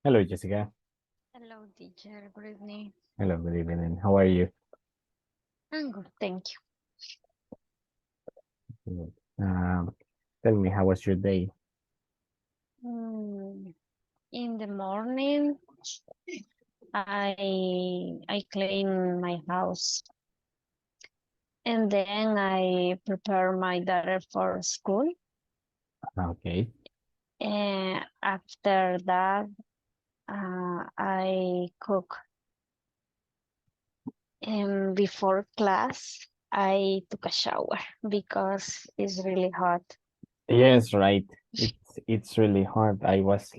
Hello, Jessica. Hello, teacher. Good evening. Hello, good evening. How are you? I'm good, thank Good. Tell me, how was your day? you. In the morning, I clean my house, and then I prepare my daughter for school. Okay. And after that, I cook. And before class, I took a shower because it's really hot. Yes, right. It's really hard. I was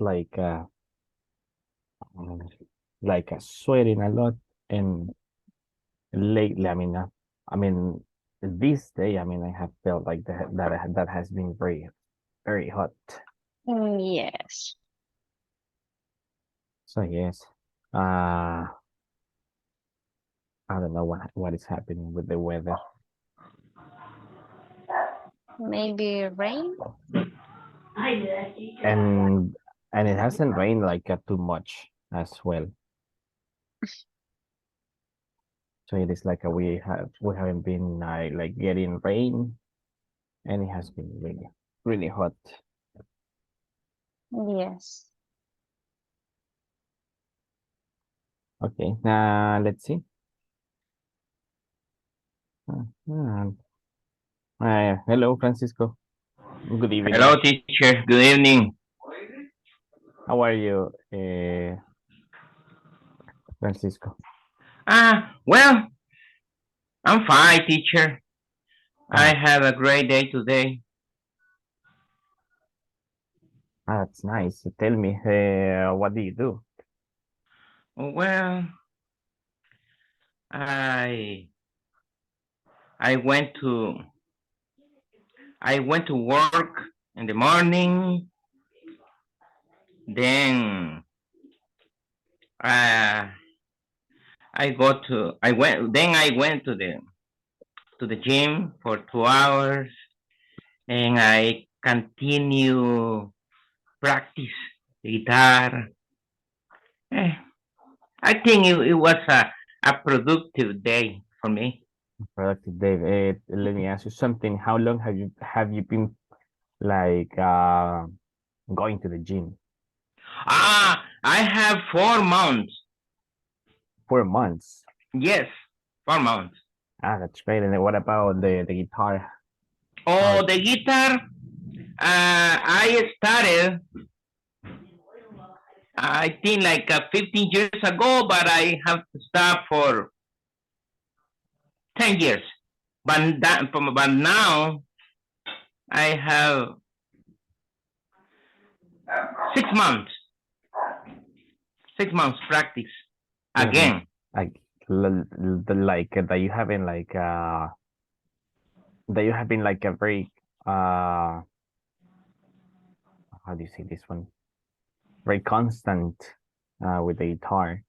um, sweating a lot, and lately, I mean, this day, I have felt like that has been very, very hot. Yes. So yes, uh, I don't know what is happening with the weather, Maybe rain? and and it hasn't rained too much as well. So it is we haven't been getting rain, and it has been really really hot. Yes. Okay, let's see. Uh, Hello, Francisco. Good Hello, evening. teacher. Good evening. How are you, Francisco? Well, I'm fine, teacher. I Ah, have a great day today. that's nice. Tell me, what do you do? Well, I I went to I went to work in the morning. Then uh, I went to the gym for 2 hours, and I continue practice the guitar. Eh, I think it was a productive day for me. Productive Dave. Let me ask you something. How long have you been like going to the gym? I have 4 months. 4 months. Yes, 4 months. That's great. And then what about the guitar? How? Oh, the guitar. I started, I think, like 15 years ago, but I have to stop for 10 years. But now I have 6 months. 6 months practice Mm, again. like that you haven't that you have been like a very uh how do you say this one, very constant with the guitar.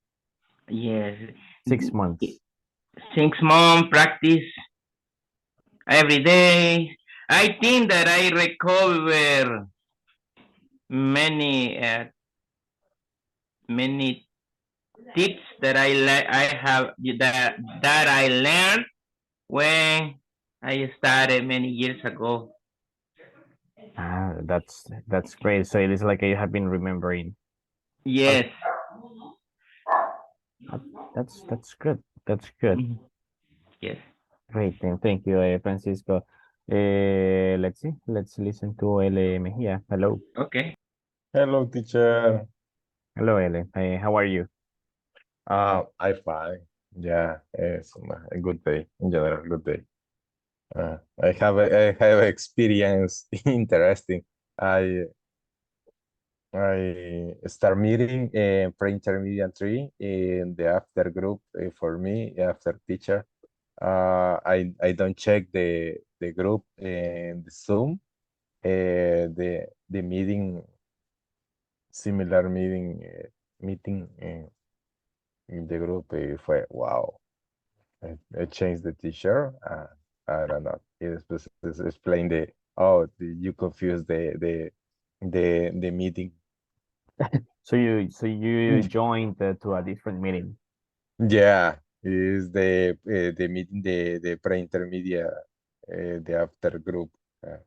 Yes, 6 months. 6 month practice every day. I think that I recover many tips that I have that I learned when I started many years ago. That's great. So it is like you have been remembering. Oh, Yes. that- that's good. That's good. Mhm. Yes. Great. Thank you, Francisco. Let's see. Let's listen to Ele Mejia. Hello. Okay. Hello, teacher. Hello, Ele. How are you? I'm fine. Yeah, it's a good day in general. Good day. I have experience interesting. I I start meeting pre-intermediate three in the after group for me after teacher. I don't check the group in the Zoom. The meeting similar meeting in the group fue wow. I changed the teacher. I don't know. It explain you confuse the meeting. So you joined to a different meeting. Yeah, is the meeting the pre-intermediate the after group. At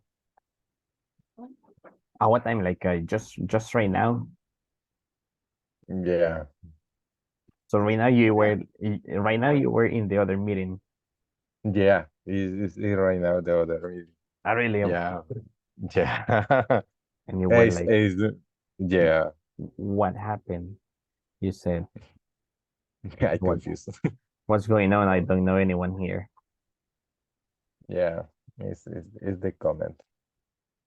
what time? Like just right now. Yeah, So right now you were right now you were in the other meeting. yeah, is right now the other meeting. I really Yeah, yeah, and you were like, yeah, what happened? You said, I what confused. what's going on? I don't know anyone here. Yeah, it's the comment.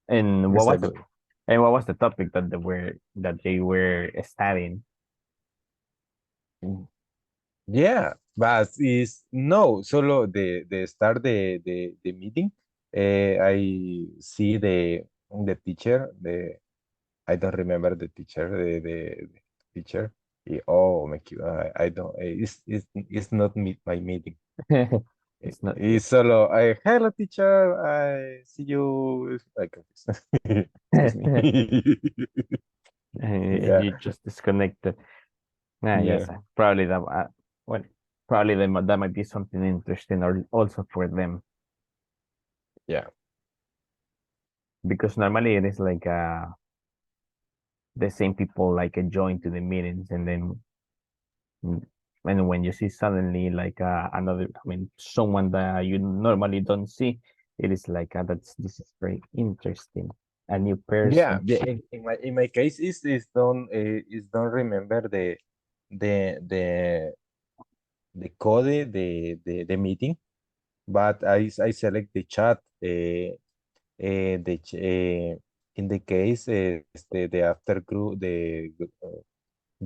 And It's a what was the topic that they were studying? Yeah, but is no solo the start the meeting. I see the teacher. I don't remember the teacher. The teacher. Oh, I don't. It's not my meeting. It's not It's solo. Hello teacher. I see you. I confused. Excuse me. and Yeah, you just disconnected. Yeah, yes, yeah, probably that. Well, probably that might be something interesting, or also for them, yeah. because normally it is like the same people like join to the meetings, and then mm, and when you see suddenly like another, I mean, someone that you normally don't see, it is like this is very interesting, a new Yeah, person. in my case is don't remember the the code the meeting, but I select the chat in the case the after group the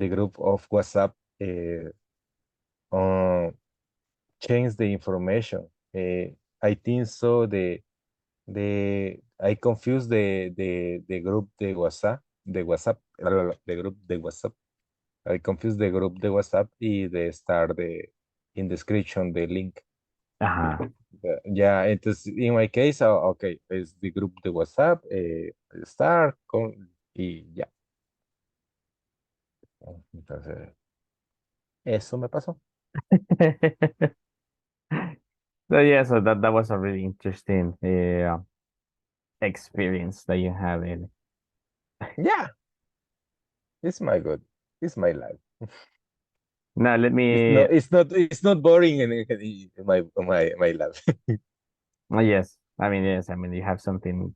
group of WhatsApp uh, change the information. I think so I confuse the group the WhatsApp the group the WhatsApp. I confuse the group de WhatsApp y de estar in description the link. Ajá. Ya, entonces, in my case, okay, es the group de WhatsApp, start y ya. Entonces, eso me pasó. So yeah, so that was a really interesting experience that you had in. Yeah, it's my good. It's my life. Now let me. It's not boring in my life. Yes, I mean yes, I mean you have something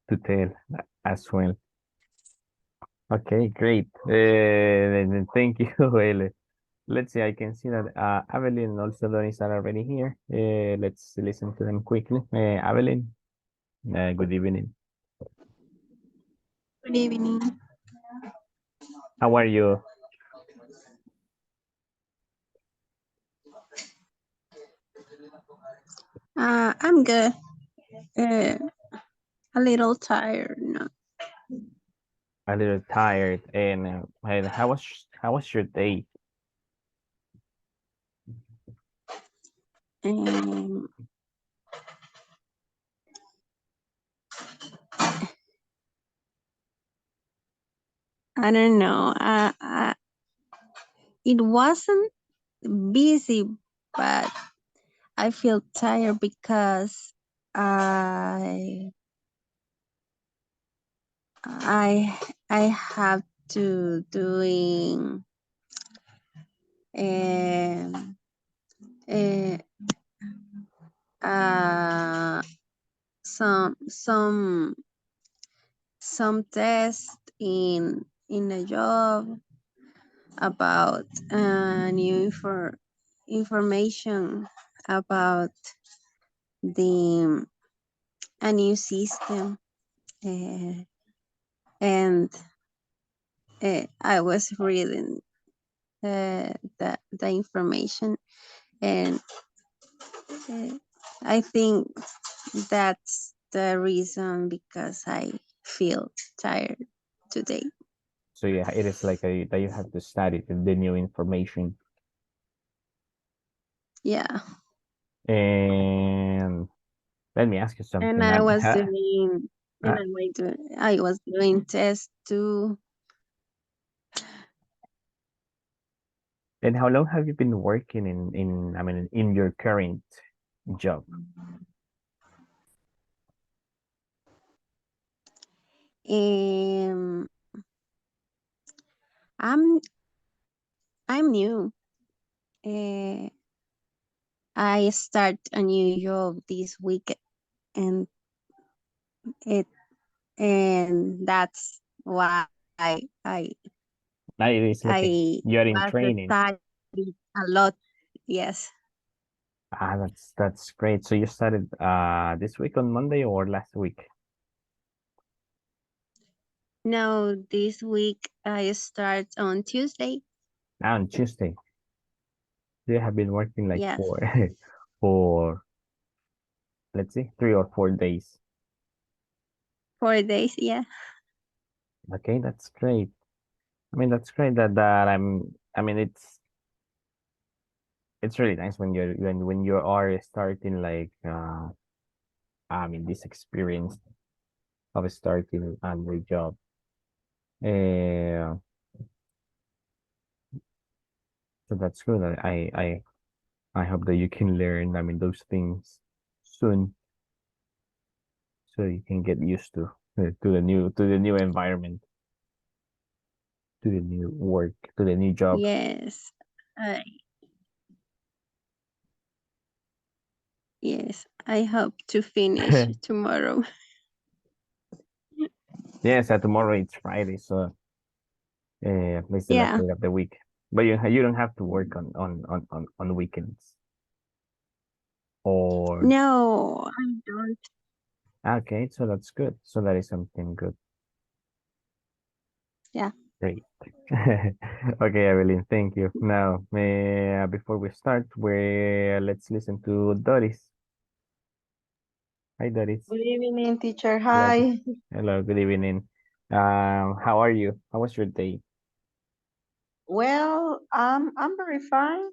to tell as well. Okay, great. Thank you, Ele. Let's see. I can see that Evelyn and also Doris are already here. Let's listen to them quickly. Evelyn, good evening. Good evening. How are you? I'm good. A little tired. No. A little tired. And how was your day? Um, I don't know. It wasn't busy, but I feel tired because I I have to doing um uh, uh some test in a job about information about the a new system, and I was reading the information, and I think that's the reason because I feel tired today. So yeah, it is like that you have to study the new information. Yeah, And let me ask you and something. I was doing and I was doing tests too. And how long have you been working in I mean in your current job? Um, I'm I'm new. Uh, I start a new job this week, and it and that's why I Now it is looking I you're in was training. studying a lot. Yes. Ah, that's great. So you started this week on Monday or last week? No, this week I start on Tuesday. Ah, on Tuesday. You have been working like Yes. for for let's see 3 or 4 days. 4 days. Yeah. Okay, that's great. I mean that's great that I mean it's really nice when when you are starting like I mean this experience of starting a new job. Uh, so that's good. I hope that you can learn, I mean, those things soon, so you can get used to the new environment, to the new work, to the new job. Yes. I yes. I hope to finish tomorrow. Yes, tomorrow it's Friday, so at least the last Yeah. day of the week. But you don't have to work on weekends or No, I don't. okay, so that's good. So that is something good. Yeah. Great. Okay, Evelyn, thank you. Now, before we start, let's listen to Doris. Hi, Doris. Good evening, teacher. Hello. Hi. Hello, good evening. How are you? How was your day? Well, I'm very fine,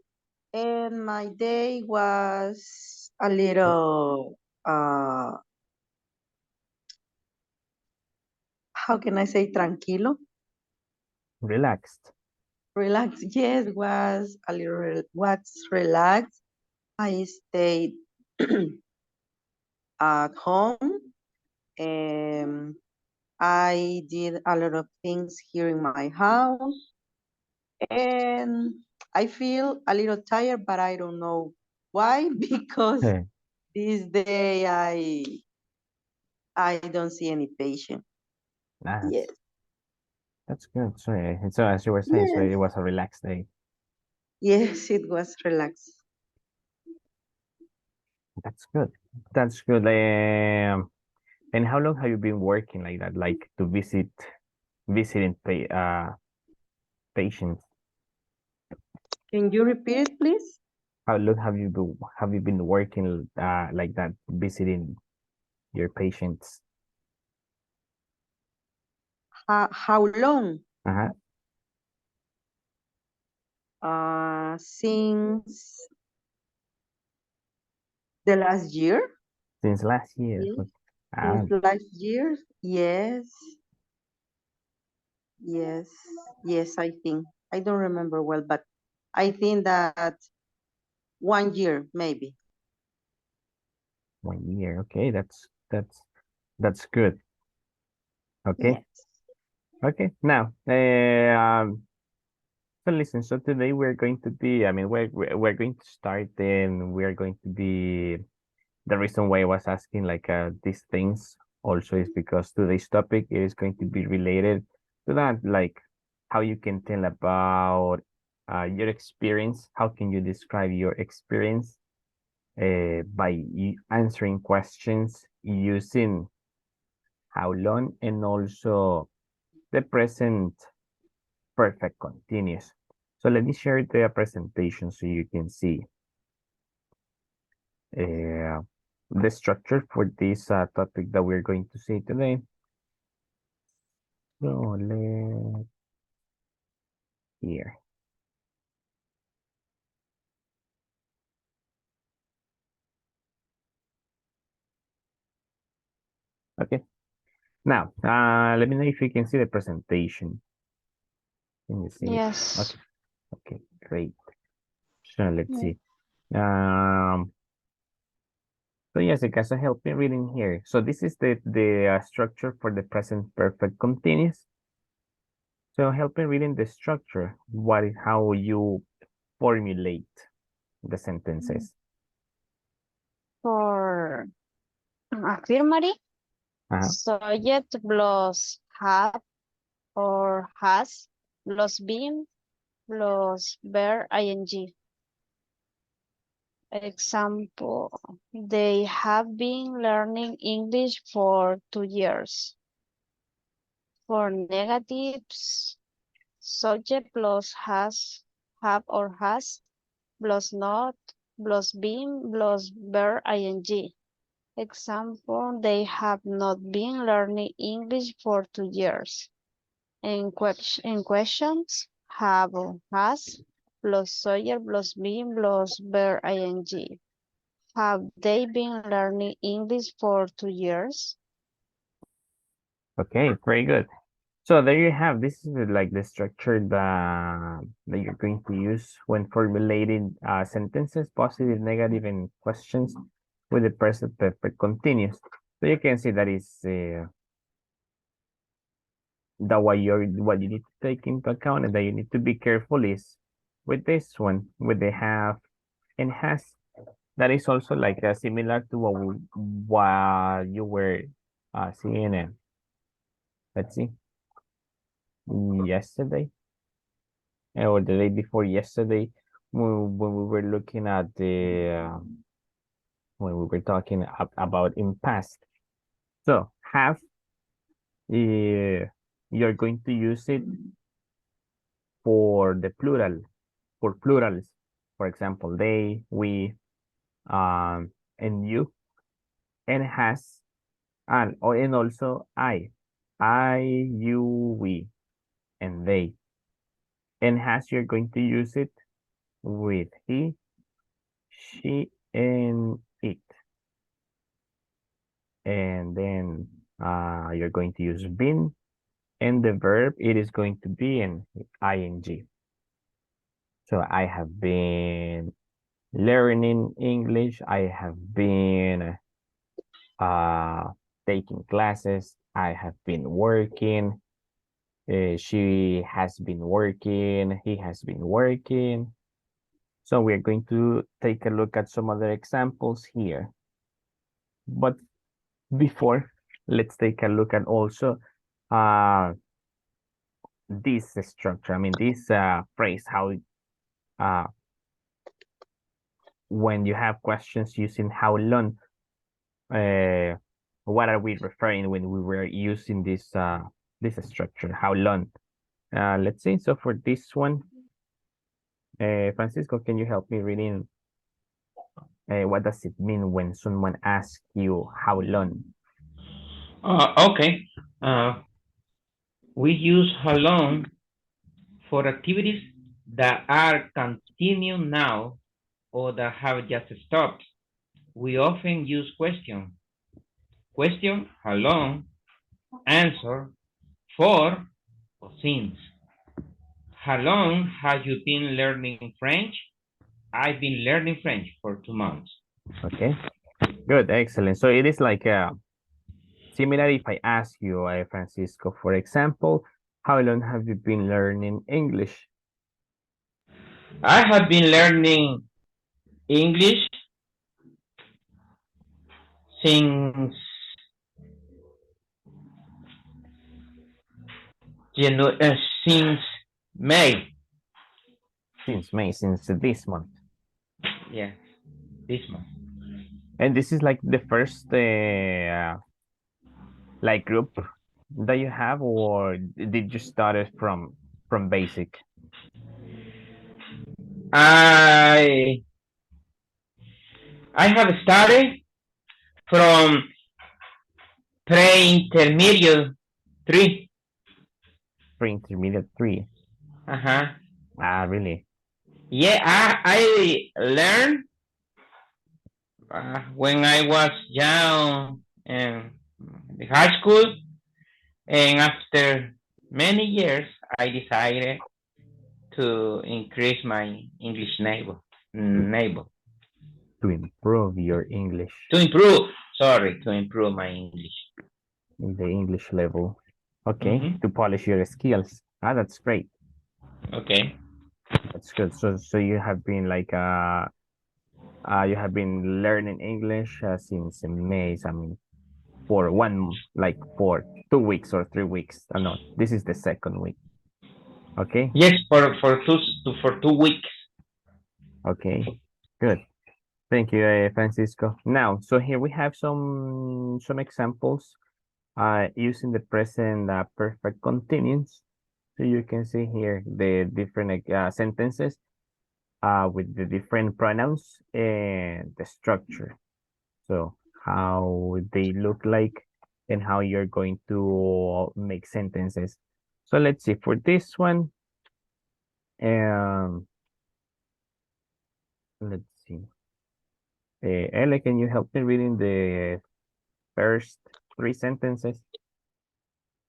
and my day was a little how can I say tranquilo? Relaxed. Relaxed. Yes, was a little was relaxed. I stayed at home and I did a lot of things here in my house. And I feel a little tired, but I don't know why, because this day I don't see any patient. Yes. That's good. So as you were saying, so Yes. it was a relaxed day. Yes, it was relaxed. That's good. That's good. And how long have you been working like that, like to visiting patients? Can you repeat it, please? How long have you been working like that, visiting your patients? How long? Uh-huh. Since the last year. Since last year. Yes. Ah, Since last year. Yes. Yes. Yes, I think. I don't remember well, but I think that 1 year, maybe. 1 year. Okay, that's good. Okay. Yes. Okay. Now, so listen. So today we're going to be. I mean, we're going to start, and we're going to be. The reason why I was asking like these things also is because today's topic is going to be related to that, like how you can tell about your experience. How can you describe your experience by answering questions using how long and also the present perfect continuous. So let me share the presentation so you can see uh, the structure for this topic that we're going to see today. So let's here. Okay. Now, let me know if you can see the presentation. Can you see it? Yes. Okay. Okay. great. So let's Yeah. see. So Jessica, so help me reading here. So this is the structure for the present perfect continuous. So help me reading the structure. What is how you formulate the sentences? For affirmative, subject plus have or has plus been plus verb ing. Example, they have been learning English for 2 years. For negatives, subject plus has, have or has, plus not, plus been, plus verb ing. Example, they have not been learning English for 2 years. In questions, have or has, plus subject plus been, plus verb ing. Have they been learning English for 2 years? Okay, very good. So there you have, this is like the structure that you're going to use when formulating sentences, positive, negative, and questions with the present perfect continuous. So you can see that is that what you need to take into account and that you need to be careful is with this one, with the have and has. That is also like similar to what you were seeing in, let's see, yesterday or the day before yesterday when we were looking at the when we were talking about in past. So have you're going to use it for the plural, for plurals. For example, they, we, and you, and has, and also I, you, we, and they. And has, you're going to use it with he, she, and it. And then you're going to use been, and the verb, it is going to be an ing. So I have been learning English. I have been taking classes. I have been working. She has been working. He has been working. So we're going to take a look at some other examples here. But before, let's take a look at also this structure. I mean, this phrase, how when you have questions using how long, what are we referring when we were using this this structure? How long? Let's see. So for this one, Francisco, can you help me reading? What does it mean when someone asks you how long? Okay. We use how long for activities that are continuing now or that have just stopped. We often use question. Question, how long? Answer, for or since. How long have you been learning French? I've been learning French for 2 months. Okay, good, excellent. So it is like similar if I ask you, Francisco, for example, how long have you been learning English? I have been learning English since since May. Since May, since this month. Yeah, this month. And this is like the first like group that you have, or did you start it from basic? I have started from pre-intermediate 3. Pre-intermediate 3. Really? Yeah, I learned when I was young in the high school, and after many years, I decided to increase my English neighbor. To improve your English, To improve, sorry, to improve my English. the English level. Okay, Mhm. to polish your skills. Ah, that's great. Okay. That's good. So you have been like you have been learning English since May. I mean, for for 2 weeks or 3 weeks. No, this is the second week. Okay. Yes, for 2 weeks. Okay. Good. Thank you, Francisco. Now, so here we have some examples using the present perfect continuous. So you can see here the different sentences with the different pronouns and the structure. So how they look like and how you're going to make sentences. So let's see for this one. Um, let's see. Ele, can you help me reading the first three sentences?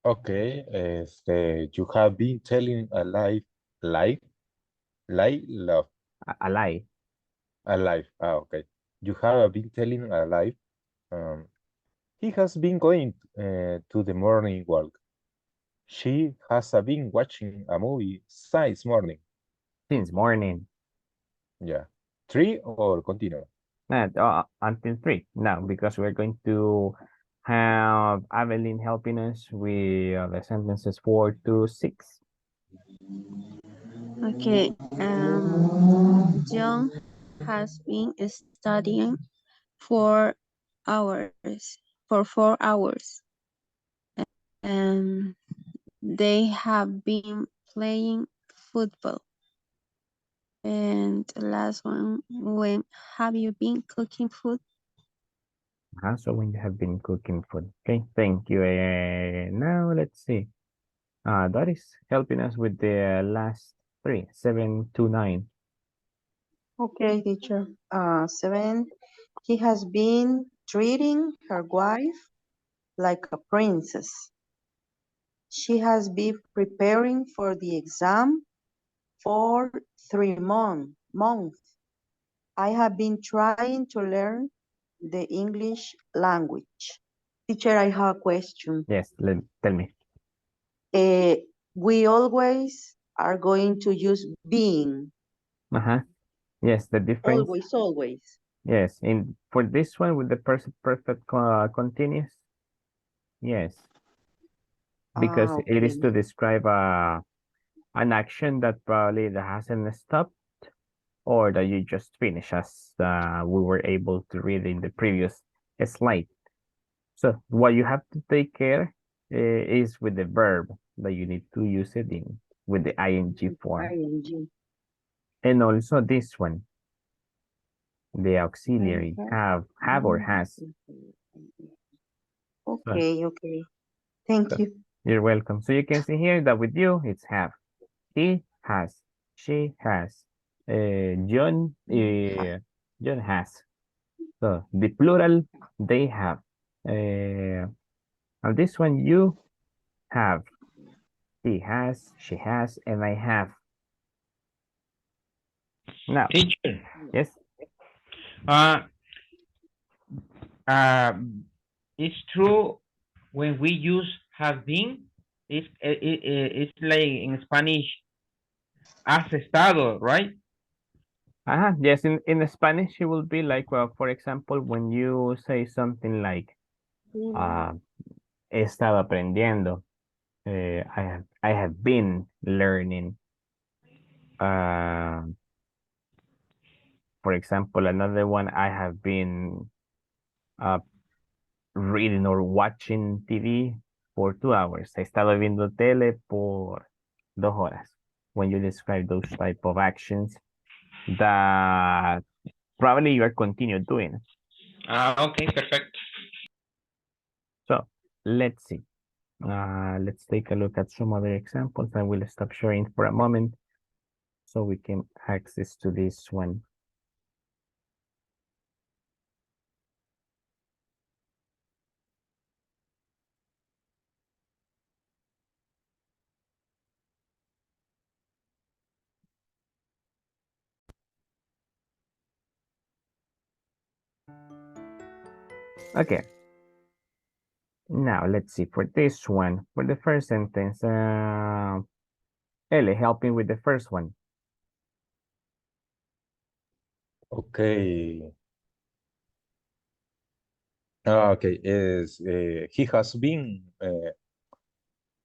Okay, you have been telling a lie, love, A lie. a lie. Ah, okay. You have been telling a lie. Um, he has been going to the morning walk. She has been watching a movie since morning. Since morning. Yeah. Three or continue? Until three. Now, because we're going to have Evelyn helping us with the sentences 4 to 6. Okay. John has been studying for hours, for 4 hours. And they have been playing football. And the last one, when have you been cooking food? So when you have been cooking food. Okay, thank you. Now let's see. That is helping us with the last three, 7 to 9. Okay, teacher. 7, he has been treating her wife like a princess. She has been preparing for the exam for 3 months. I have been trying to learn the English language. Teacher, I have a question. Yes, tell me. We always are going to use being. Uh-huh. Yes, the difference. Always. Yes, in for this one with the perfect continuous. Yes, because it is Okay. to describe an action that probably that hasn't stopped or that you just finished as we were able to read in the previous slide. So what you have to take care is with the verb that you need to use it in with the ing form. ING. And also this one, the auxiliary have or has. Okay. Thank So you. you're welcome. So you can see here that with you it's have. He has. She has. John John has. So the plural they have. And this one you have. He has, she has, and I have. Now, Teacher, yes. uh, uh, it's true when we use have been, it's like in Spanish, has estado, right? Yes, in Spanish it will be like, well, for example, when you say something like, he estado aprendiendo. I have been learning. Uh, for example, another one, I have been uh, reading or watching TV for 2 hours. He estado viendo tele por 2 horas. When you describe those type of actions that probably you are continue doing. Okay, perfect. So let's see. Let's take a look at some other examples. I will stop sharing for a moment so we can access to this one. Okay. Now let's see for this one. For the first sentence, Ellie, help me with the first one. Okay. Okay, is he has been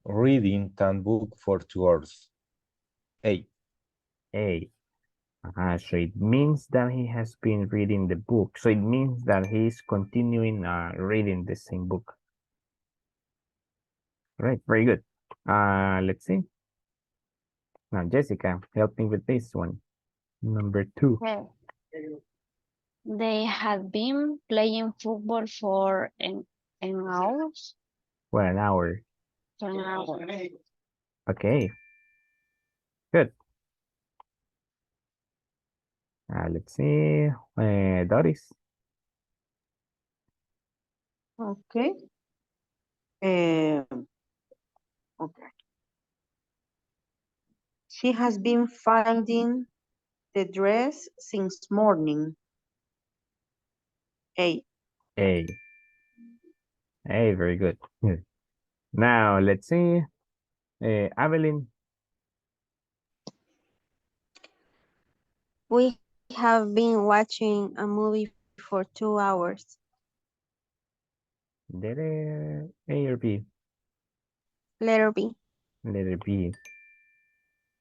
reading that book for 2 hours. A. A. So it means that he has been reading the book. So it means that he's continuing reading the same book. Right, very good. Let's see. Now, Jessica, help me with this one. Number 2. Okay. They had been playing football for an hour. For an hour. For an hour. Okay, good. Let's see. Doris. Okay. Um, okay. She has been finding the dress since morning. A. A. A, very good. Good. Now, let's see. Evelyn. We have been watching a movie for 2 hours. Letter A or B? Letter B. Letter B.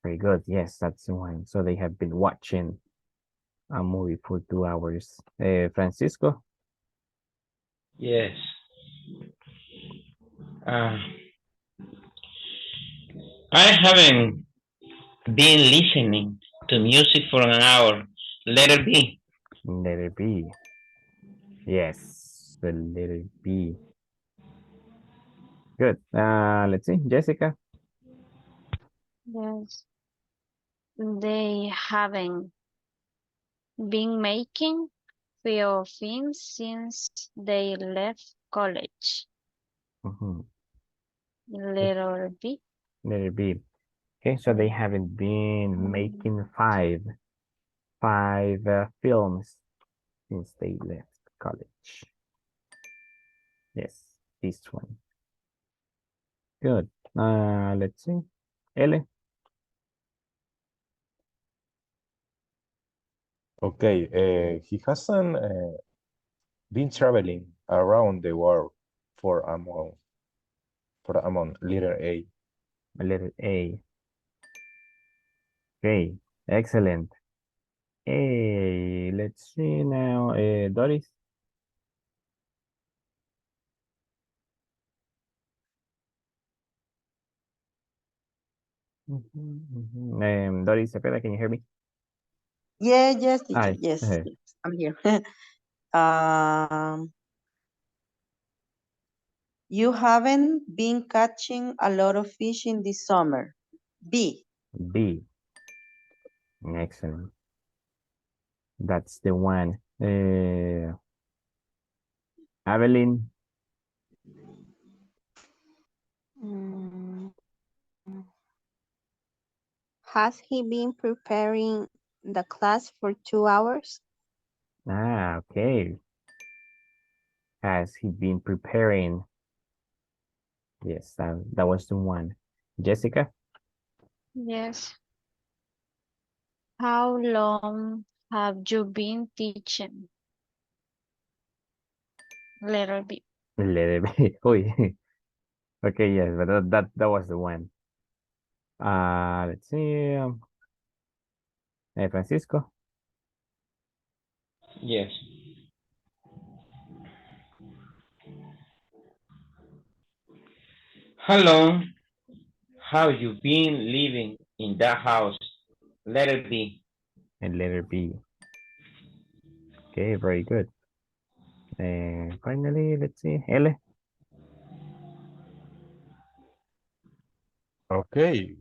Very good. Yes, that's the one. So they have been watching a movie for 2 hours. Francisco. Yes. Uh, I haven't been listening to music for an hour. Letter B. Letter B. Yes, the letter B. Good. Let's see. Jessica. Yes. They haven't been making few films since they left college. Mhm. Letter B. Letter B. Okay, so they haven't been making five films since they left college. Yes, this one. Good. Let's see. L. Okay, he hasn't been traveling around the world for a month. For a month, letter A. Letter A. Okay, excellent. Hey, let's see now. Doris. Doris Cepeda, can you hear me? Yeah, yes, teacher. Hi. Yes, Okay. yes, I'm here. Um, you haven't been catching a lot of fish in this summer. B. B. Excellent. That's the one. Evelyn. Mm, Has he been preparing the class for 2 hours? Okay. Has he been preparing? Yes, that was the one. Jessica. Yes. How long have you been teaching? Letter B. Letter B. Uy. Okay, yes, but that was the one. Let's see. Francisco. Yes. How long have you been living in that house? Letter B. And letter B. Okay, very good. And finally, let's see. L. Okay,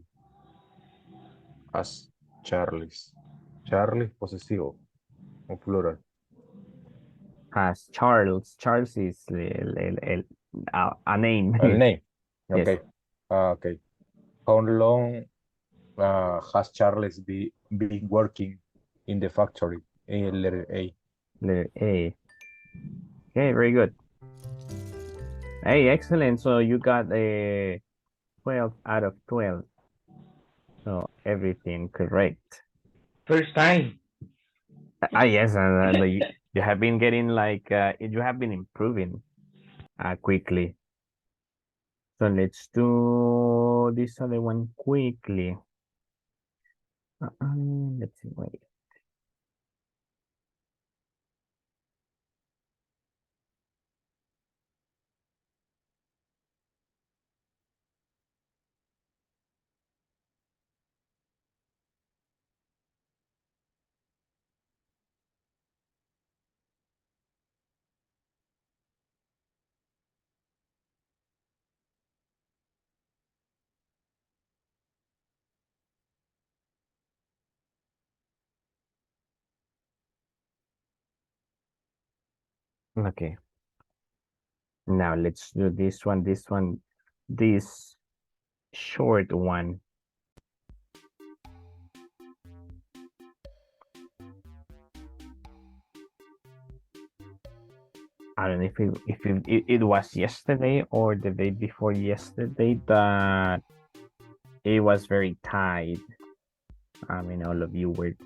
as Charles. Charles posesivo, o plural. Has Charles. Charles is a name. El name. Yes. Okay. Okay. How long has Charles been working in the factory? Letter A. Letter A. Okay, very good. Hey, excellent. So you got a 12 out of 12. So everything correct. First time. Yes, you have been getting like, you have been improving quickly. So let's do this other one quickly. Let's see, wait. Okay. Now let's do this one, this short one. I don't know if it was yesterday or the day before yesterday that it was very tight. I mean, all of you were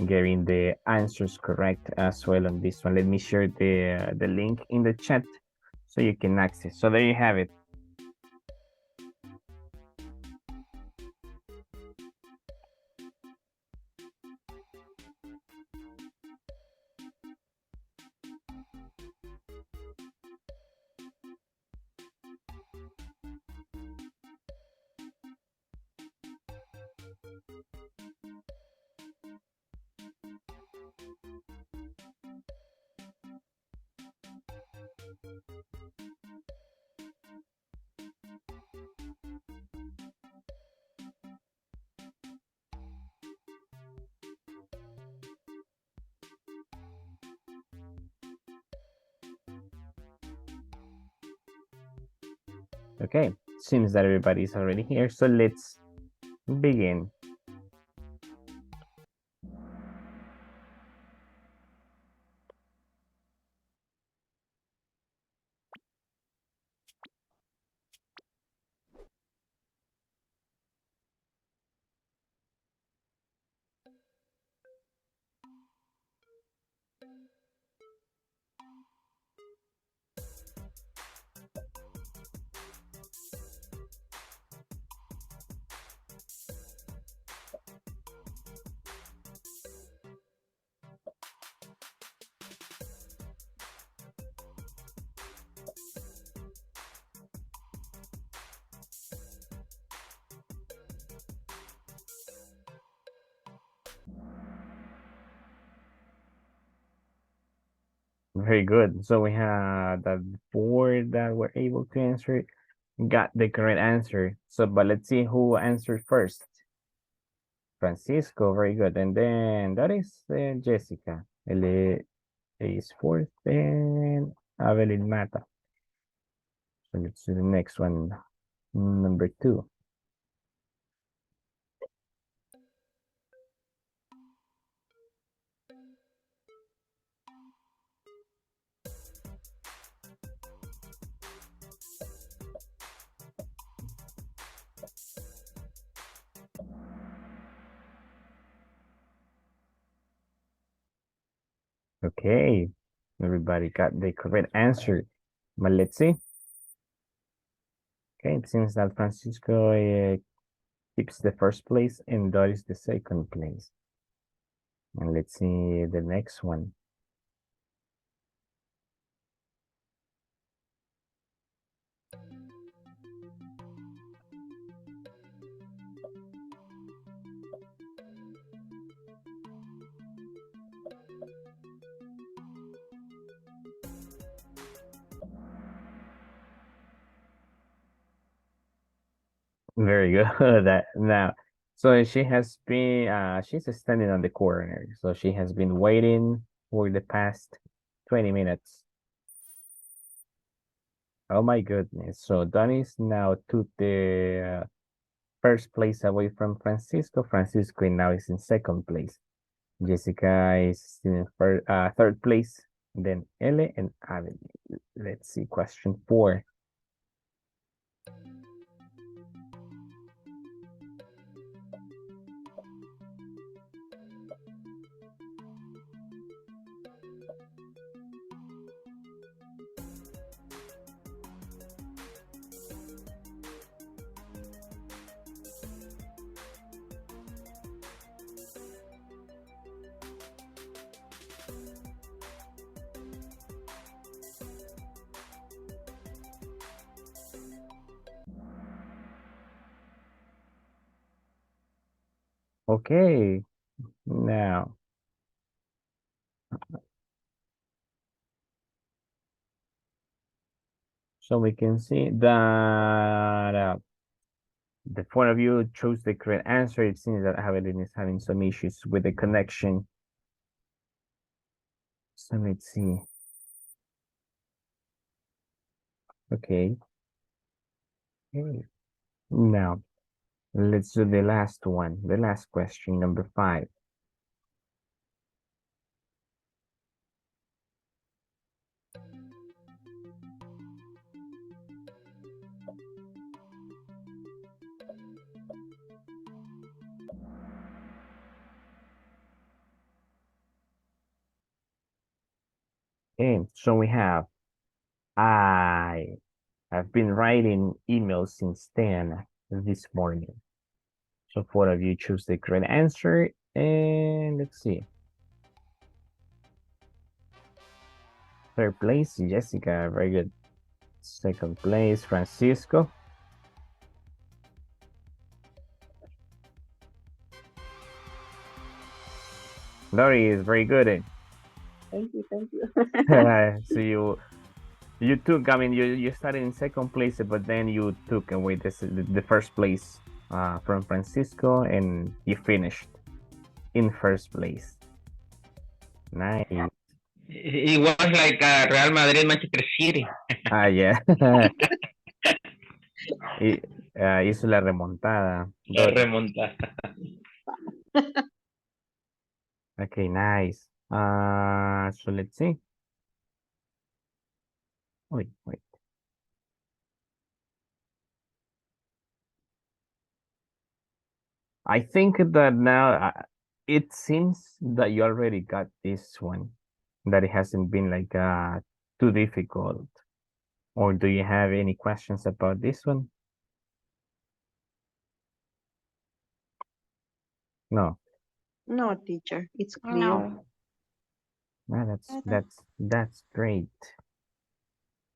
getting the answers correct as well on this one. Let me share the link in the chat so you can access. So there you have it. Okay, seems that everybody's already here, so let's begin. Very good. So we have the four that were able to answer, got the correct answer. So, but let's see who answered first. Francisco, very good. And then that is Jessica. Ele is fourth, and Evelyn Mata. So let's do the next one, number 2. Okay, everybody got the correct answer. But let's see. Okay, it seems that Francisco keeps the first place and Doris the second place. And let's see the next one. Very good. That now, so she has been she's standing on the corner. So she has been waiting for the past 20 minutes. Oh my goodness. So Donis now took the first place away from Francisco. Francisco now is in second place. Jessica is in third place. Then Ele and Abel. Let's see, question 4. Okay. Now. So we can see that the four of you chose the correct answer. It seems that Javelin is having some issues with the connection. So let's see. Okay. Okay. Now, let's do the last one, the last question, number 5. Okay, so we have, I have been writing emails since 10 this morning. So 4 of you choose the correct answer, and let's see. Third place, Jessica, very good. Second place, Francisco. Lori is very good. Thank you, thank you. So you took, I mean, you started in second place, but then you took away the first place from Francisco, and you finished in first place. Nice. It was like Real Madrid, Manchester City. Yeah. Hizo la remontada. La remontada. Okay, nice. So let's see. Wait. I think that now it seems that you already got this one, that it hasn't been like too difficult. Or do you have any questions about this one? No. No, teacher, it's clear. No. That's great.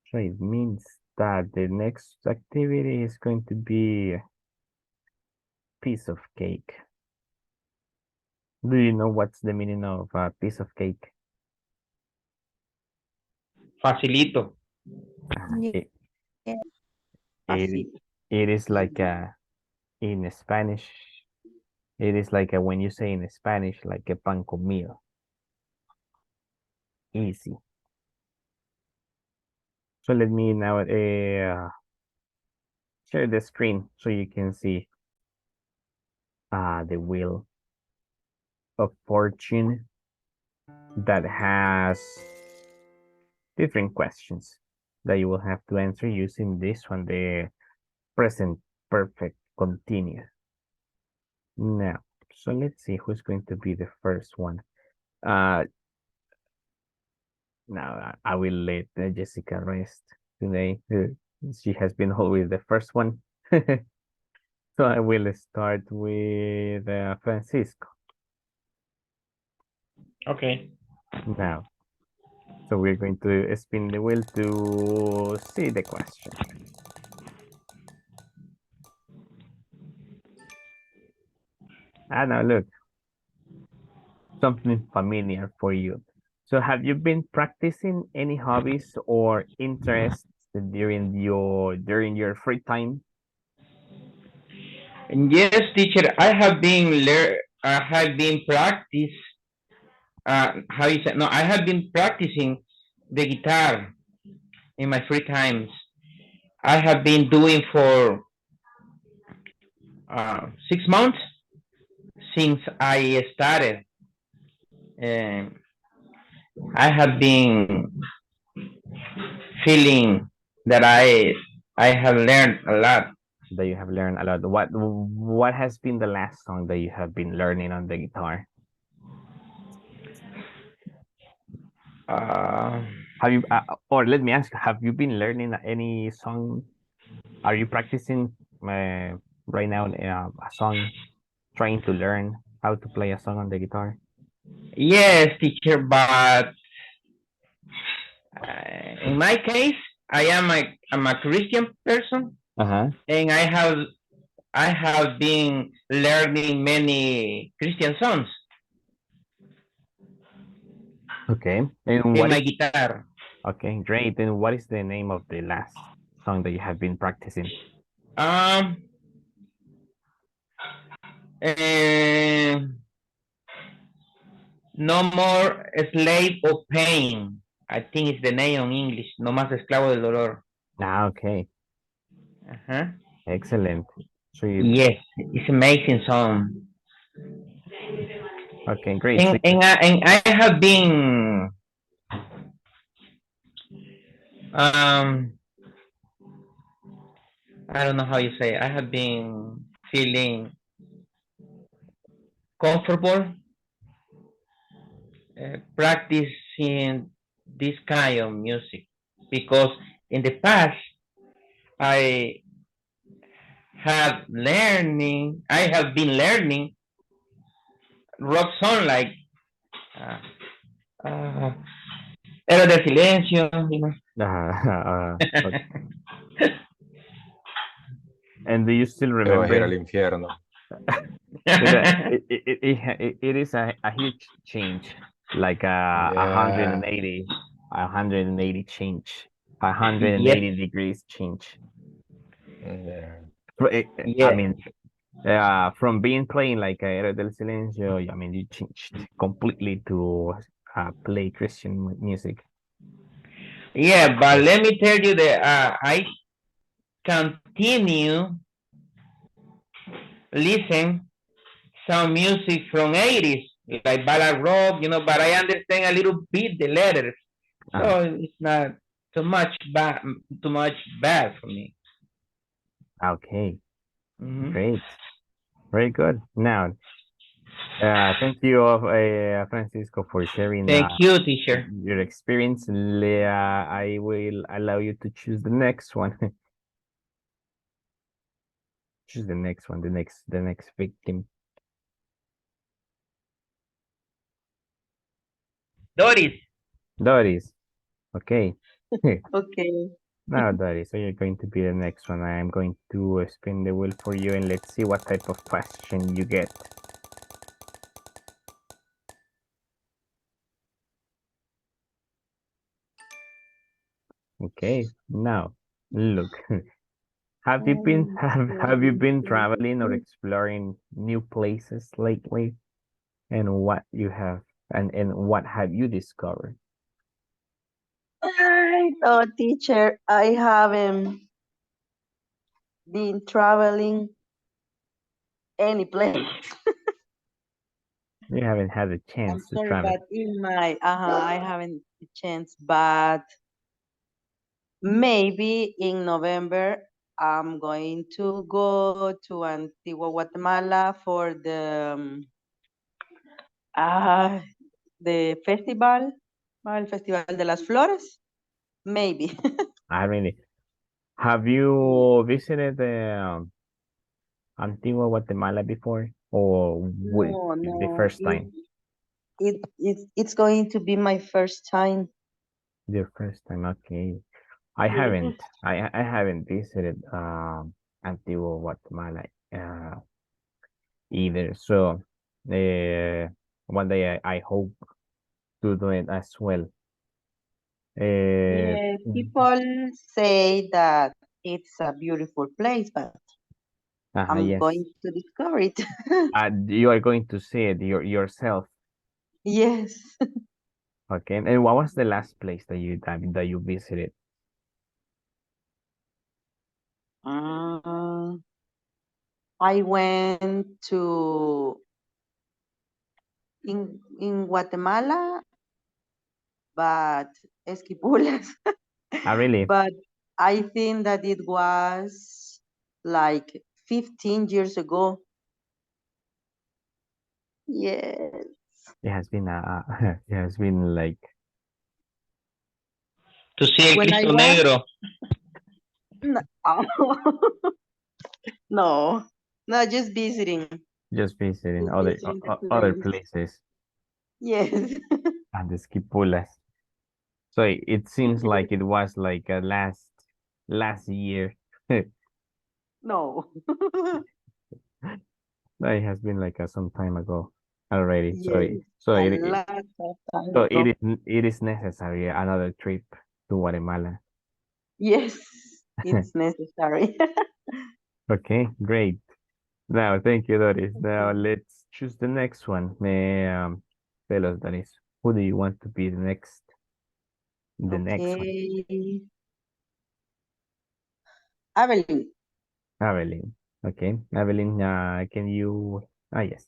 So it means that the next activity is going to be piece of cake. Do you know what's the meaning of a piece of cake? Facilito. It, Así. it is like in Spanish, it is like when you say in Spanish, like a pan comido. Easy. So let me now share the screen so you can see the wheel of fortune that has different questions that you will have to answer using this one, the present perfect continuous. Now, so let's see who's going to be the first one. Now I will let Jessica rest today. She has been always the first one. So I will start with Francisco. Okay. Now, so we're going to spin the wheel to see the question. Now look, something familiar for you. So have you been practicing any hobbies or interests during your free time? Yes, teacher, I have been practice. How you say? No, I have been practicing the guitar in my free times. I have been doing for 6 months since I started. I have been feeling that I have learned a lot. That you have learned a lot. What has been the last song that you have been learning on the guitar? Have you or let me ask, have you been learning any song? Are you practicing right now a song, trying to learn how to play a song on the guitar? Yes, teacher, but in my case, I'm a Christian person, and I I have been learning many Christian songs Okay. And in what my is guitar. okay, great. And what is the name of the last song that you have been practicing? Um, and No More Slave of Pain. I think it's the name on English. No más esclavo del dolor. Ah, okay. Uh-huh. Excellent. So you, Yes, it's amazing song. okay, great. So And I have been I don't know how you say it. I have been feeling comfortable practicing this kind of music because in the past I I have been learning rock song like uh, uh, Héroes del Silencio, you know. okay. And do you still Te vas a ir remember? al infierno. It is a huge change, like a Yeah. 180 change, 180 Yes, degrees change. Yeah. I yes. mean, from being playing like Héroes del Silencio, I mean, you changed completely to play Christian music. Yeah, but let me tell you that I continue listen some music from 80s, like ballad rock, you know, but I understand a little bit the letters. So it's not too much bad for me. Okay, Mhm. great, very good. Now, thank you, Francisco, for sharing Thank you, teacher. your experience. Leah, I will allow you to choose the next one. Choose the next one, the next victim. Doris. Doris. Okay. Okay. Now, Doris, so you're going to be the next one. I am going to spin the wheel for you and let's see what type of question you get. Okay, now look. Have you been traveling or exploring new places lately? And what you have and what have you discovered? No, teacher, I haven't been traveling any place. You haven't had a I'm chance to sorry, travel. but in my, I haven't the chance, but maybe in November, I'm going to go to Antigua, Guatemala for the festival, el Festival de las Flores, maybe. I really have you visited Antigua Guatemala before or would No, the no, first time? it's going to be my first time. The first time, okay. Yes. I haven't visited Antigua Guatemala either. So one day I hope to do it as well. Uh, Yeah, people say that it's a beautiful place, but I'm yes. going to discover it. You are going to see it yourself. Yes. Okay. And what was the last place that you visited? I went to in Guatemala, but Esquipulas. Really? But I think that it was like 15 years ago. Yes. It has been it has been like To see el When I Cristo was Negro. no, no, no, just visiting. just visiting Just visiting the other place. places Yes. and the Skipulas. So it seems like it was like last year. No. That has been like some time ago already. So Yes, so a it lot of time so ago. it is necessary another trip to Guatemala. Yes, it's necessary. Okay, great. Now, thank you, Doris. Now Okay. let's choose the next one. May tell us, Doris, who do you want to be the next one? Okay. Evelyn. Evelyn. Okay, Evelyn, can you? Ah, yes.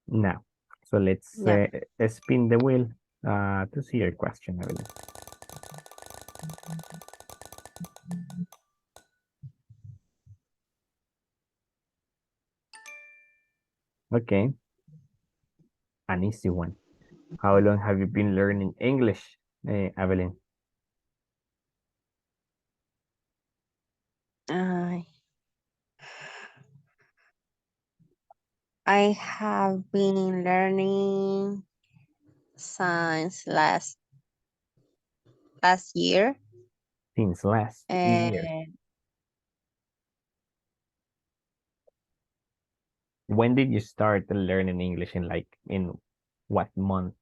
Now, so let's Yeah. spin the wheel to see your question, Evelyn. Okay, an easy one. How long have you been learning English, Evelyn? I I have been learning since last year, Since last year. and When did you start learning English in what month?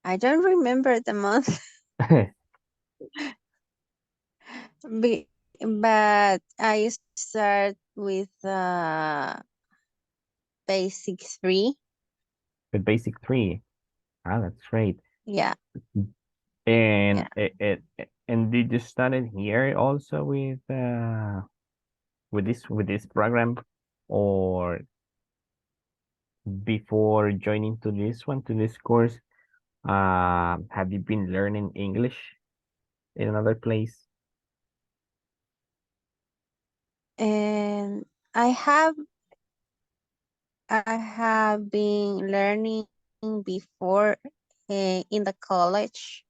I don't remember the month, but I start with basic 3. The basic three. Ah, that's great. Yeah, And yeah. and did you start it here also with this program, or before joining to this one to this course? Have you been learning English in another place? And I have been learning before in the college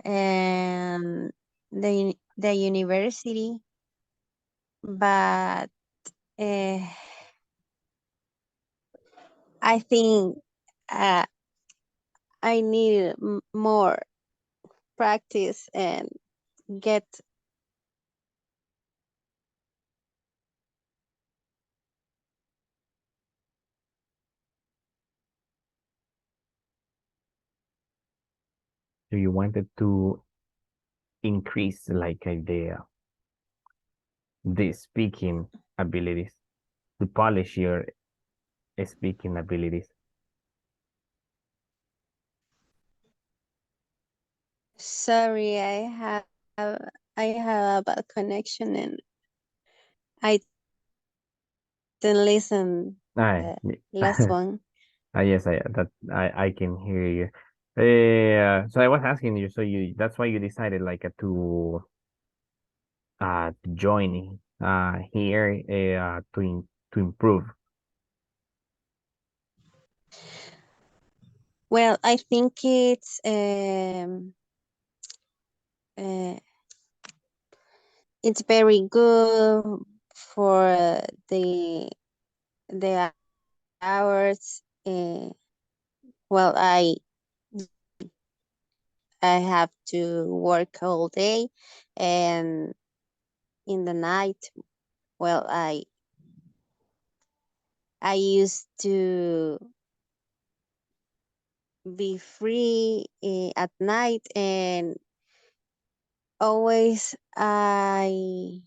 and the university, but uh, I think uh, I need more practice and get Do you wanted to increase the speaking abilities, to polish your speaking abilities? sorry. I have a bad connection and I didn't listen Ah, the last one. yes, I can hear you. So I was asking you, so you that's why you decided to join here to improve. Well, I think uh, it's very good for the hours. Well, I have to work all day, and in the night, well, I used to be free at night, and always I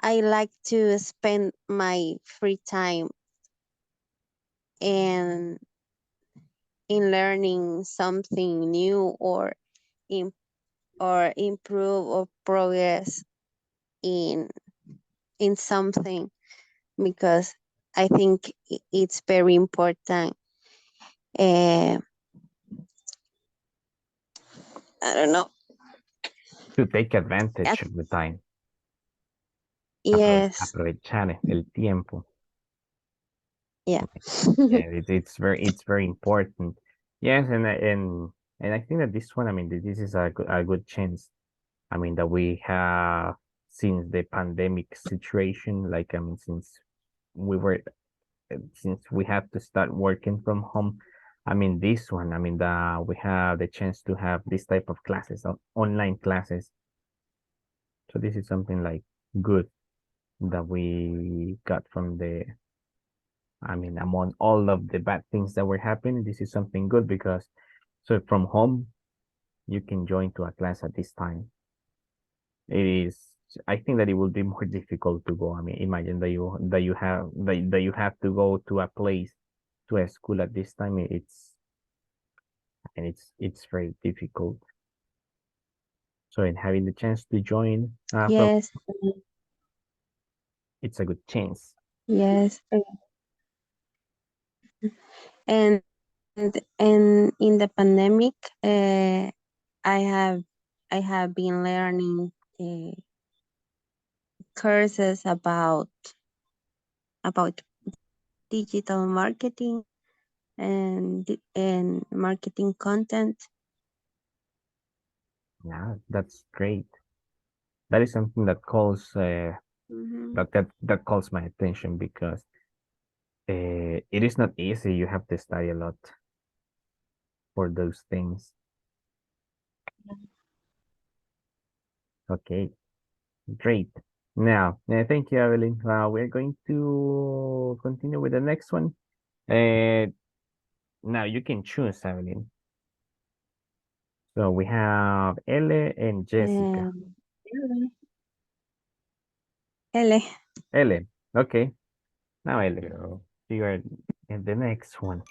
like to spend my free time in learning something new in, or improve or progress in something, because I think it's very important. Uh, I don't know. To take I advantage of the time, Yes, aprovechar el tiempo. yeah. Yeah, it's very important. Yes, and I think that this one, I mean, this is a good chance. I mean, that we have since the pandemic situation, like I mean, we were since we have to start working from home. I mean, this one, I mean, we have the chance to have this type of classes, online classes. So this is something like good that we got from I mean, among all of the bad things that were happening, this is something good because so from home, you can join to a class at this time. It is, I think that it will be more difficult to go. I mean, imagine that you have to go to a place, to a school at this time. It's very difficult. So in having the chance to join from, Yes, it's a good chance. yes. And and in the pandemic, I have I have been learning courses about digital marketing and marketing content. Yeah, that's great. That is something that calls Mhm. that calls my attention because it is not easy. You have to study a lot for those things. Okay, great. Now, thank you, Evelyn. We're going to continue with the next one. Uh, now you can choose, Evelyn. So we have Elle and Jessica. Um, L. Elle, okay. Now Elle, Yeah. you are in the next one.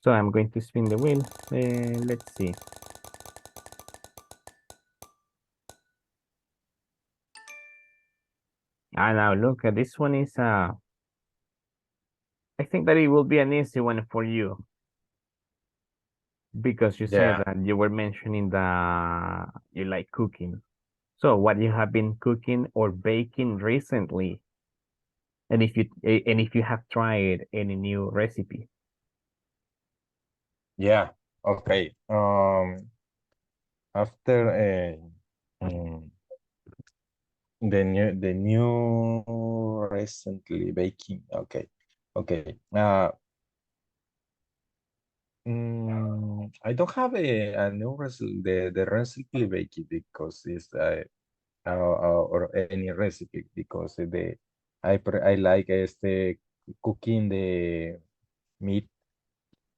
So I'm going to spin the wheel. Let's see. Now look, this one is I think that it will be an easy one for you because you said Yeah. that you were mentioning that you like cooking. So what you have been cooking or baking recently, and if you have tried any new recipe. Yeah. Okay. After the new recently baking. Okay. Okay. I don't have a new recipe, the recipe baking because it's or any recipe because I like cooking the meat.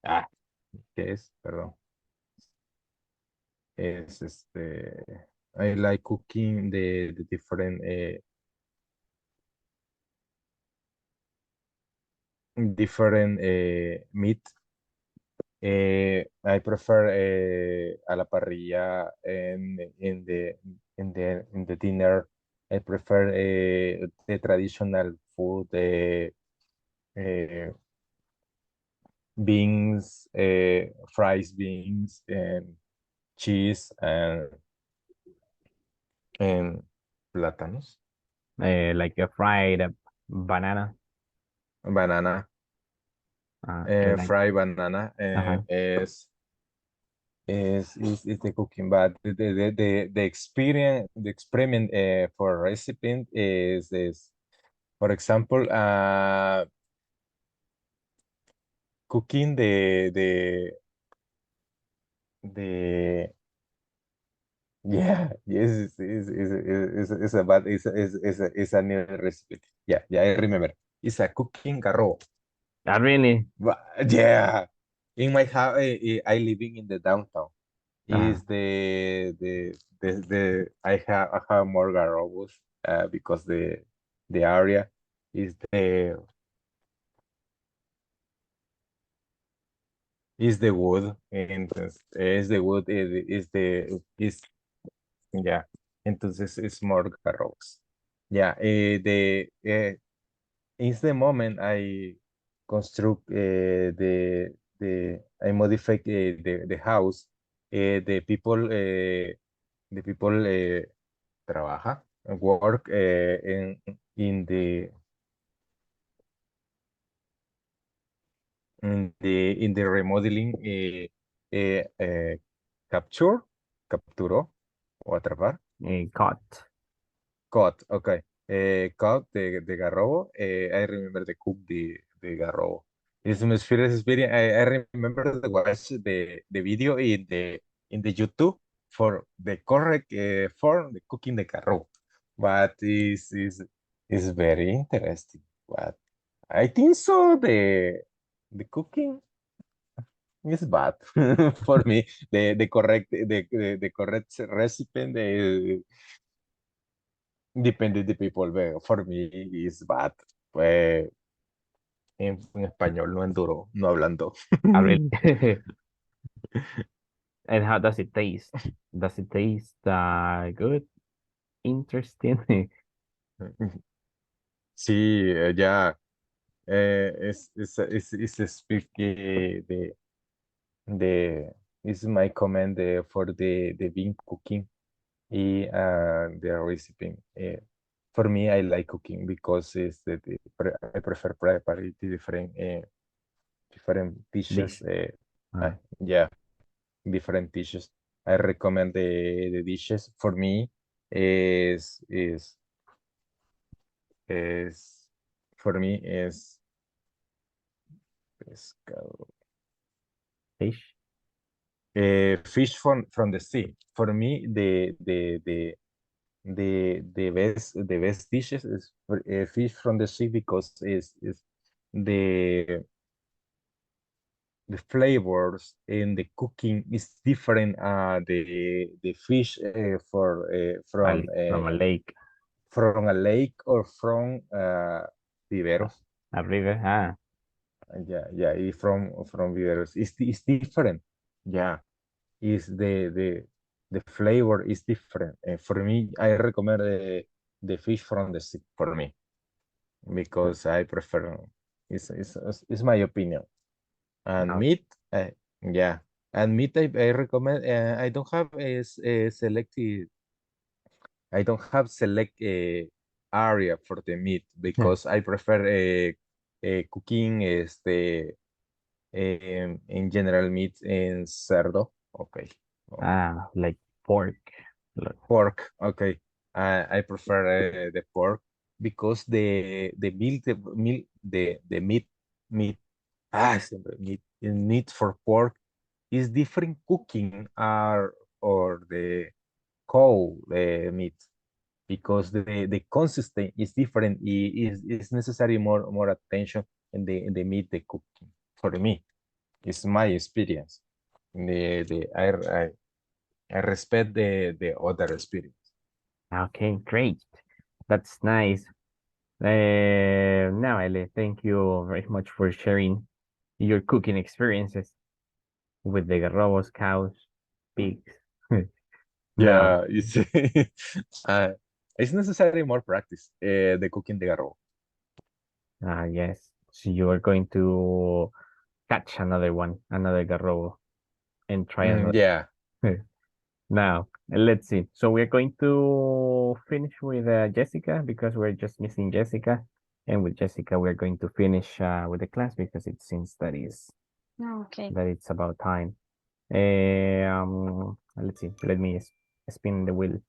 Ah, ¿qué es? Perdón. Es I like cooking the different meat. I prefer a la parrilla in the dinner. I prefer the traditional food, uh, beans, fries, beans, and cheese and plátanos, Like a fried banana, banana, and like fried banana, uh-huh. is the cooking, but the experience, the experiment for recipe is for example, cooking the yeah, yes, is a bad is a new recipe. Yeah, yeah, I remember. It's a cooking garro. Really? Yeah, in my house, I living in the downtown. Uh, Is the I have more garrobos because the area is the wood, and is the wood is yeah, entonces es more garrobos. Yeah, is the moment I construct I modify the house. The people trabaja work in the remodeling, capturó o atrapar. caught. Caught, okay. Caught the garrobo. I remember the cook the garrobo. It's my first experience. I remember to watch the video in the YouTube for the correct form, the cooking the carro, but is very interesting. But I think so. The cooking is bad for me. The correct recipe depende de people. For me is bad. Eh, en español no enduro, no hablando. I really. And how does it taste? Does it taste good? Interesting? Sí, ya es speak the is my comment for the bean cooking the recipe. For me, I like cooking because I prefer prepare different dishes. Dish. Ah, Yeah, different dishes. I recommend the dishes. For me, is is for me is pescado. fish. Fish from the sea. For me, the best dishes is fish from the sea because is the the flavors and the cooking is different. The fish From a lake. from a lake or from A, viveros. a river. Ah, Yeah, from viveros. It's different. Yeah, is the flavor is different. For me, I recommend the fish from the sea for me because I prefer. It's my opinion. And no. meat, yeah, and meat I recommend. I don't have a selected. I don't have select area for the meat because I prefer cooking in general meat in cerdo. Okay. Oh, Ah, like pork. Look, pork. Okay. I prefer the pork because the meat siempre meat for pork is different cooking or the cow meat because the consistent is different. Is necessary more attention in the meat the cooking for me. It's my experience. I respect the other experience. okay, great. That's nice. Now, Ellie, thank you very much for sharing your cooking experiences with the garrobos, cows, pigs. Now, Yeah, uh, it's necessary more practice. The cooking the garro. yes, so you are going to catch another one, another garrobo, and try another. Yeah. Now, let's see. So we're going to finish with Jessica because we're just missing Jessica. And with Jessica, we're going to finish with the class because it seems Okay. that it's about time. Let's see. Let me spin the wheel.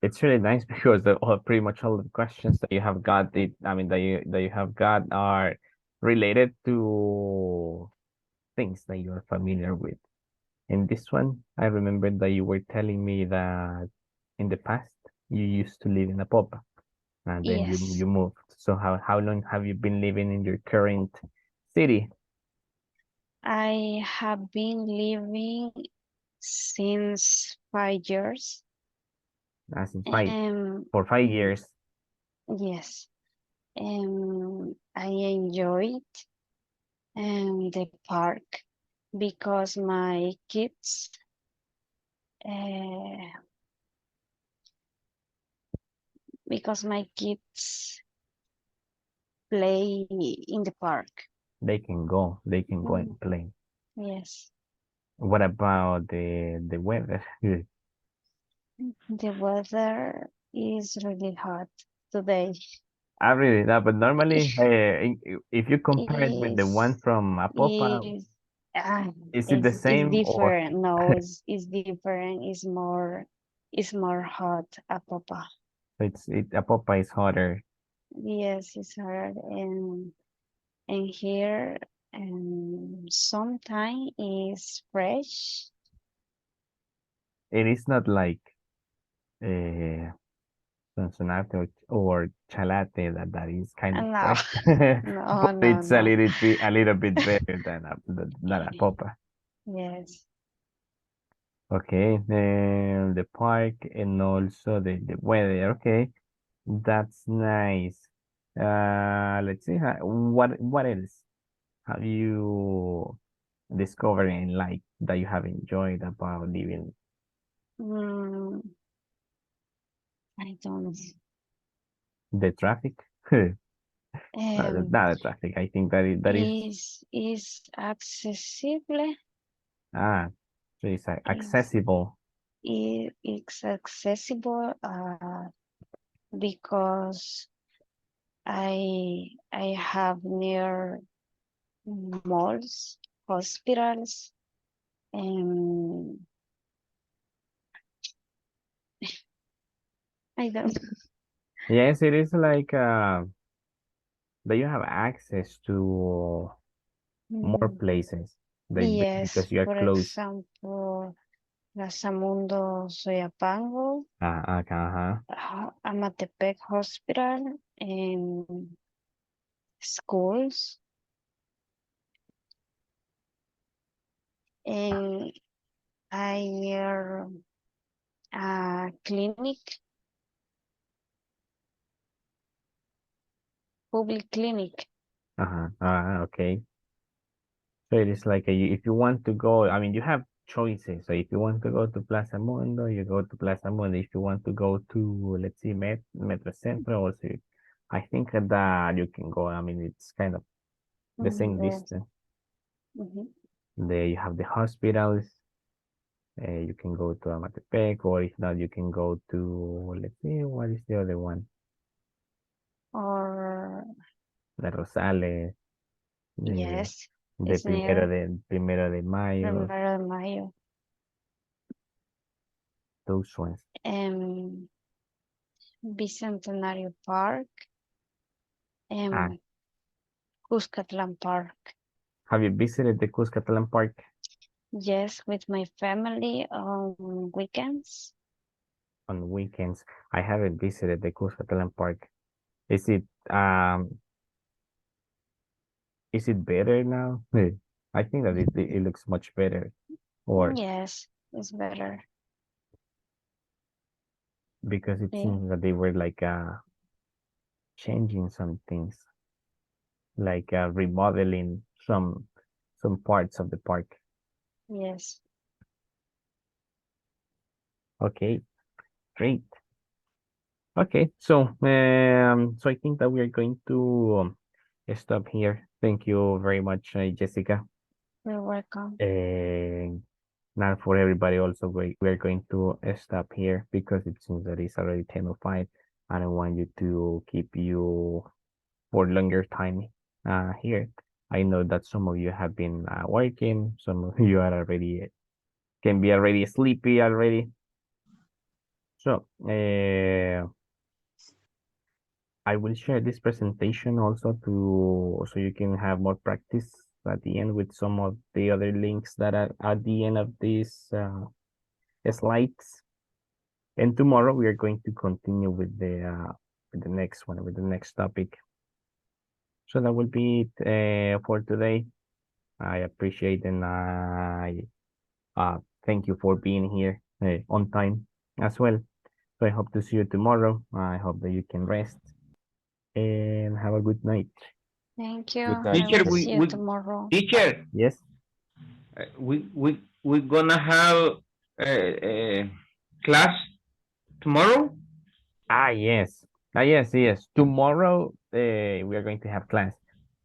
It's really nice because pretty much all the questions that you have got, that you have got are related to things that you're familiar with. In this one, I remember that you were telling me that in the past you used to live in Apopa and then Yes. you moved. So how long have you been living in your current city? I have been living since 5 years. Since Um, for 5 years. yes. I enjoyed the park because uh, my kids play in the park. They can go Mm, and play. yes. What about the weather? The weather is really hot today. I really that, but normally, if you compare it with the one Is from Apopa, is ah, is it the it's same or different. No, it's different. It's more. It's more hot, Apopa. So Apopa is hotter. Yes, it's hard. And here, sometimes is fresh. It is not like Sonsonate or Chalate that is kind of No, fresh, no, but no, it's a no. little bit better than Apopa. Yes. Okay, the park and also the weather. Okay, that's nice. Let's see. What else have you discovered and like that you have enjoyed about living Mm, I don't. the traffic? Not Um, the traffic. I think that is is accessible. ah, so it's Is accessible. it's accessible because I have near malls, hospitals, and I don't. Yes, it is like that you have access to more Mm, places yes, because you are for close. example, Plazamundo Soyapango, Ajá. Amatepec Hospital, and schools, and I near a clinic, public clinic. Okay. So it is like if you want to go, I mean, you have choices. So if you want to go to Plaza Mundo, you go to Plaza Mundo. If you want to go to, let's see, Metro Centro, also, I think that you can go. I mean, it's kind of the same Yes. distance. Mhm. There you have the hospitals. You can go to Amatepec, or if not, you can go to, let's see, what is the other one? Or La Rosales, the, yes, the it's near Primero de Mayo, Primero de Mayo. those ones. Bicentenario Park Ah, and Cuscatlan Park. have you visited the Cuscatlan Park? Yes, with my family on weekends. On weekends? I haven't visited the Cuscatlan Park. Is it um is it better now? I think that it looks much better, or Yes, it's better. because it Yeah. seems that they were like changing some things, like remodeling some parts of the park. Yes. Okay, great. Okay, so I think that we are going to stop here. Thank you very much, Jessica. You're welcome. And now for everybody also, we're going to stop here because it seems that it's already 10:05. I don't want you to keep you for longer time here. I know that some of you have been working, some of you are already can be already sleepy already. So I will share this presentation also so you can have more practice at the end with some of the other links that are at the end of these slides. And tomorrow we are going to continue with the next one, with the next topic. So that will be it for today. I appreciate and I thank you for being here on time as well. So I hope to see you tomorrow. I hope that you can rest and have a good night. Thank you. Good I night. Teacher, will see you tomorrow. teacher, Yes. we're gonna have class tomorrow. Yes. Yes. Tomorrow, we are going to have class.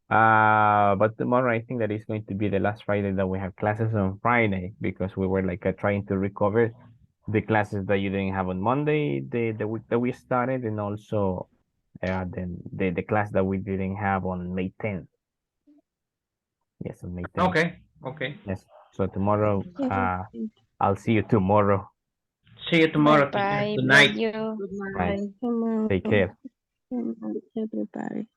But tomorrow I think that is going to be the last Friday that we have classes on Friday because we were like trying to recover the classes that you didn't have on Monday, the week that we started, and also then the class that we didn't have on May 10th. Yes, on May 10th. Okay, okay. Yes. So tomorrow, Okay. I'll see you tomorrow. See you tomorrow, teacher. Bye-bye. Good Bless night. you. Good Right. night. Come on, Take care. everybody.